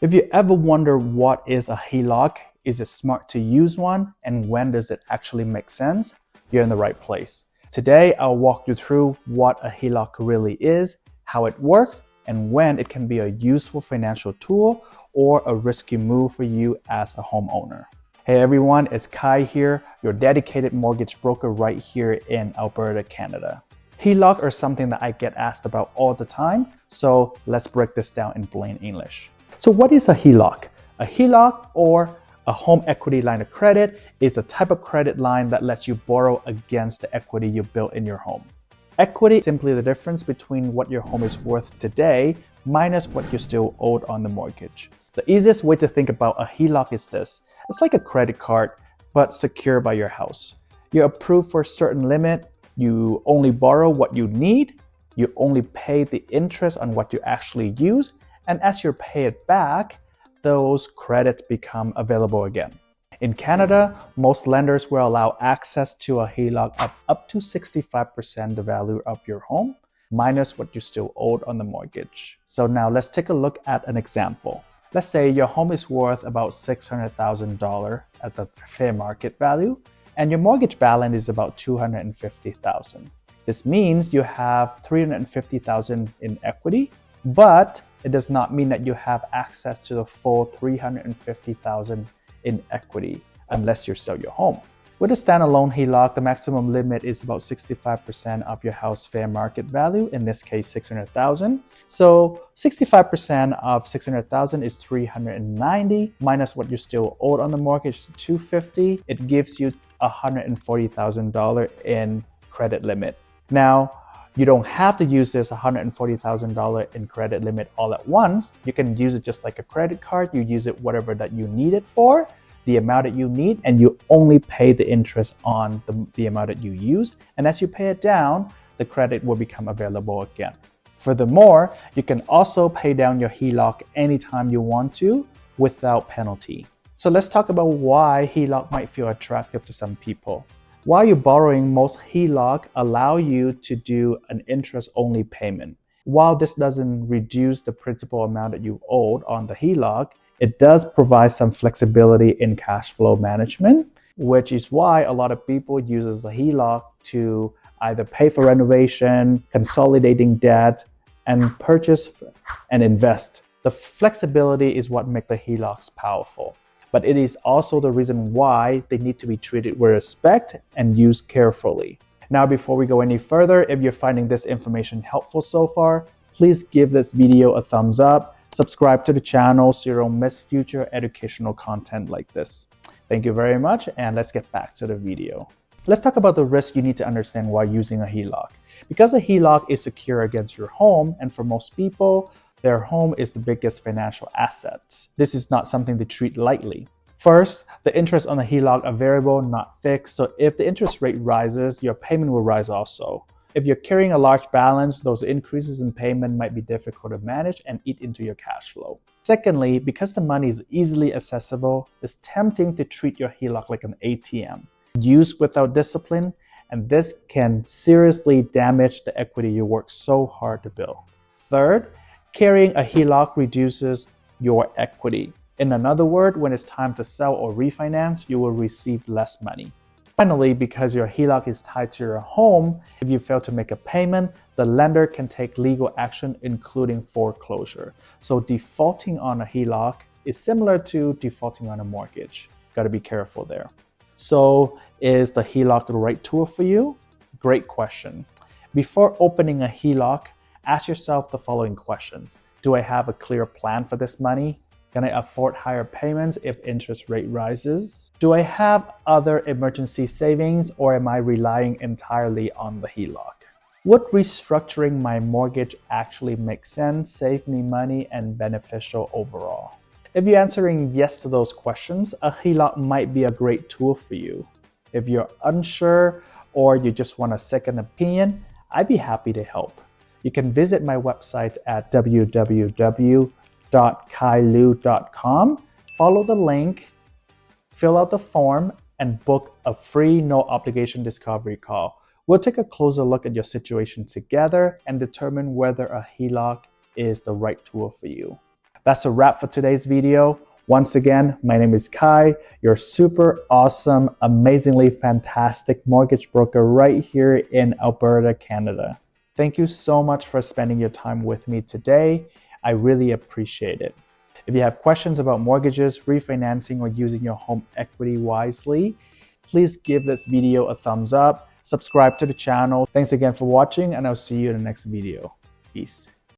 If you ever wonder what is a HELOC, is it smart to use one, and when does it actually make sense, you're in the right place. Today, I'll walk you through what a HELOC really is, how it works, and when it can be a useful financial tool or a risky move for you as a homeowner. Hey everyone, it's Khai here, your dedicated mortgage broker right here in Alberta, Canada. HELOC are something that I get asked about all the time, so let's break this down in plain English. So what is a HELOC? A HELOC, or a home equity line of credit, is a type of credit line that lets you borrow against the equity you built in your home. Equity is simply the difference between what your home is worth today minus what you still owed on the mortgage. The easiest way to think about a HELOC is this. It's like a credit card, but secured by your house. You're approved for a certain limit, you only borrow what you need, you only pay the interest on what you actually use, and as you pay it back, those credits become available again. In Canada, most lenders will allow access to a HELOC of up to 65% the value of your home, minus what you still owed on the mortgage. So now let's take a look at an example. Let's say your home is worth about $600,000 at the fair market value, and your mortgage balance is about $250,000. This means you have $350,000 in equity, but it does not mean that you have access to the full $350,000 in equity unless you sell your home. With a standalone HELOC, the maximum limit is about 65% of your house fair market value, in this case $600,000. So 65% of $600,000 is $390 minus what you still owed on the mortgage is $250. It gives you $140,000 in credit limit. Now, you don't have to use this $140,000 in credit limit all at once. You can use it just like a credit card. You use it whatever that you need it for, the amount that you need, and you only pay the interest on the amount that you use. And as you pay it down, the credit will become available again. Furthermore, you can also pay down your HELOC anytime you want to without penalty. So let's talk about why HELOC might feel attractive to some people. While you're borrowing, most HELOC allow you to do an interest-only payment. While this doesn't reduce the principal amount that you owed on the HELOC, it does provide some flexibility in cash flow management, which is why a lot of people use the HELOC to either pay for renovation, consolidating debt, and purchase and invest. The flexibility is what makes the HELOCs powerful. But it is also the reason why they need to be treated with respect and used carefully. Now, before we go any further, if you're finding this information helpful so far, please give this video a thumbs up, subscribe to the channel so you don't miss future educational content like this. Thank you very much, and let's get back to the video. Let's talk about the risk you need to understand while using a HELOC. Because a HELOC is secure against your home, and for most people, their home is the biggest financial asset. This is not something to treat lightly. First, the interest on the HELOC are variable, not fixed, so if the interest rate rises, your payment will rise also. If you're carrying a large balance, those increases in payment might be difficult to manage and eat into your cash flow. Secondly, because the money is easily accessible, it's tempting to treat your HELOC like an ATM, used without discipline, and this can seriously damage the equity you worked so hard to build. Third, carrying a HELOC reduces your equity. In another word, when it's time to sell or refinance, you will receive less money. Finally, because your HELOC is tied to your home, if you fail to make a payment, the lender can take legal action, including foreclosure. So defaulting on a HELOC is similar to defaulting on a mortgage. Got to be careful there. So is the HELOC the right tool for you? Great question. Before opening a HELOC, ask yourself the following questions. Do I have a clear plan for this money? Can I afford higher payments if interest rate rises? Do I have other emergency savings, or am I relying entirely on the HELOC? Would restructuring my mortgage actually make sense, save me money, and beneficial overall? If you're answering yes to those questions, a HELOC might be a great tool for you. If you're unsure or you just want a second opinion, I'd be happy to help. You can visit my website at www.𝗏𝗏𝗏𝗏.com, follow the link, fill out the form, and book a free no-obligation discovery call. We'll take a closer look at your situation together and determine whether a HELOC is the right tool for you. That's a wrap for today's video. Once again, my name is Khai, your super awesome, amazingly fantastic mortgage broker right here in Alberta, Canada. Thank you so much for spending your time with me today. I really appreciate it. If you have questions about mortgages, refinancing, or using your home equity wisely, please give this video a thumbs up, subscribe to the channel. Thanks again for watching, and I'll see you in the next video. Peace.